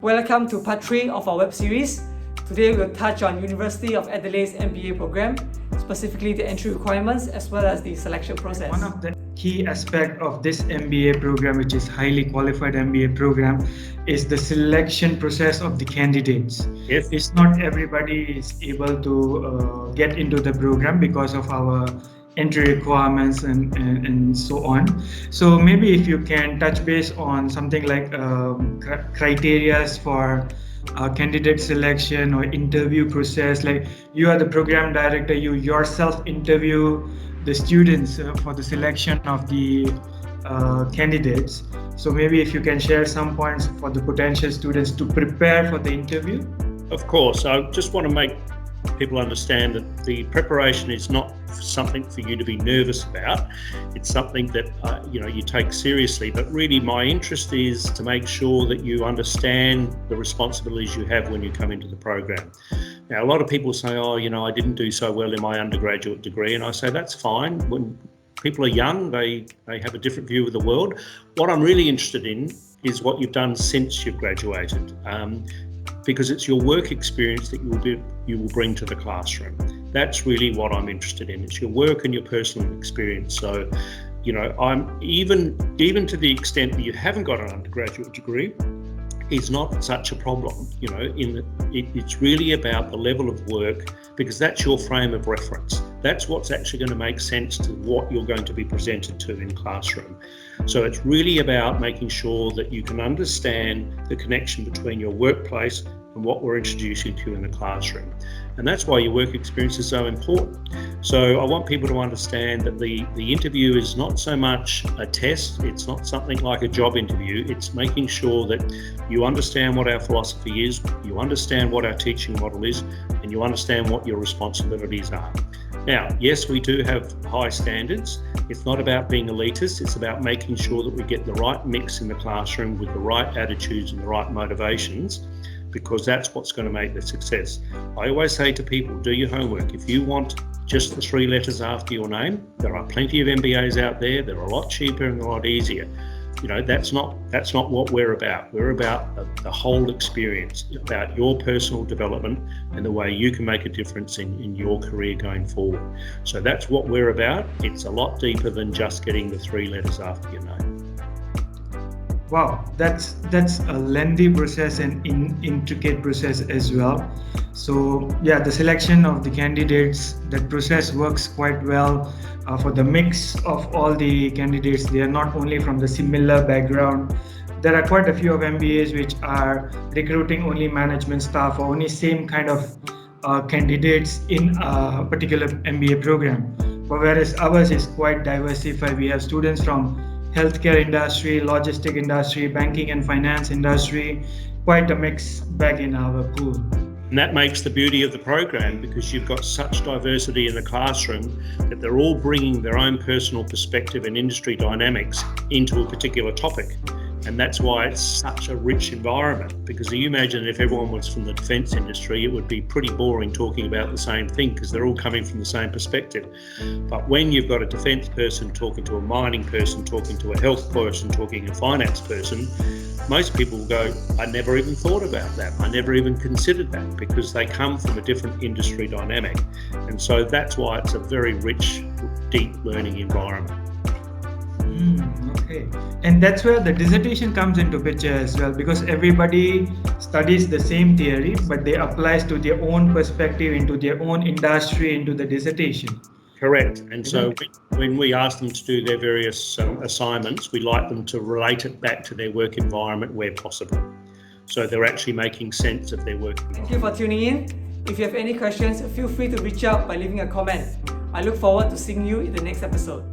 Welcome to part 3 of our web series. Today we'll touch on University of Adelaide's MBA program, specifically the entry requirements as well as the selection process. One of the key aspects of this MBA program, which is highly qualified MBA program, is the selection process of the candidates. Yes. It's not everybody is able to get into the program because of our entry requirements and so on. So maybe if you can touch base on something like criteria for candidate selection or interview process. Like, you are the program director, you yourself interview the students for the selection of the candidates. So maybe if you can share some points for the potential students to prepare for the interview. Of course, I just want to make people understand that the preparation is not something for you to be nervous about. It's something that you take seriously, but really my interest is to make sure that you understand the responsibilities you have when you come into the program. Now, a lot of people say, I didn't do so well in my undergraduate degree, and I say that's fine. When people are young, they have a different view of the world. What I'm really interested in is what you've done since you've graduated. Because it's your work experience that you will bring to the classroom. That's really what I'm interested in. It's your work and your personal experience. So, I'm even to the extent that you haven't got an undergraduate degree, is not such a problem. It's really about the level of work, because that's your frame of reference. That's what's actually going to make sense to what you're going to be presented to in classroom. So it's really about making sure that you can understand the connection between your workplace and what we're introducing to you in the classroom. And that's why your work experience is so important. So I want people to understand that the interview is not so much a test, it's not something like a job interview, it's making sure that you understand what our philosophy is, you understand what our teaching model is, and you understand what your responsibilities are. Now, yes, we do have high standards. It's not about being elitist, it's about making sure that we get the right mix in the classroom with the right attitudes and the right motivations, because that's what's going to make the success. I always say to people, do your homework. If you want just the 3 letters after your name, there are plenty of MBAs out there. They're a lot cheaper and a lot easier. That's not what we're about. We're about the whole experience, about your personal development and the way you can make a difference in your career going forward. So that's what we're about. It's a lot deeper than just getting the 3 letters after your name. Wow, that's a lengthy process and intricate process as well. So yeah, the selection of the candidates, that process works quite well for the mix of all the candidates. They are not only from the similar background. There are quite a few of MBAs which are recruiting only management staff or only same kind of candidates in a particular MBA program. But whereas ours is quite diversified. We have students from healthcare industry, logistic industry, banking and finance industry, quite a mixed bag in our pool. And that makes the beauty of the program, because you've got such diversity in the classroom that they're all bringing their own personal perspective and industry dynamics into a particular topic. And that's why it's such a rich environment, because you imagine if everyone was from the defence industry, it would be pretty boring talking about the same thing, because they're all coming from the same perspective. But when you've got a defence person talking to a mining person, talking to a health person, talking to a finance person, most people will go, I never even thought about that. I never even considered that, because they come from a different industry dynamic. And so that's why it's a very rich, deep learning environment. Okay, and that's where the dissertation comes into picture as well, because everybody studies the same theory, but they applies to their own perspective, into their own industry, into the dissertation. Correct. And so when we ask them to do their various assignments, we like them to relate it back to their work environment where possible. So they're actually making sense of their work environment. Thank you for tuning in. If you have any questions, feel free to reach out by leaving a comment. I look forward to seeing you in the next episode.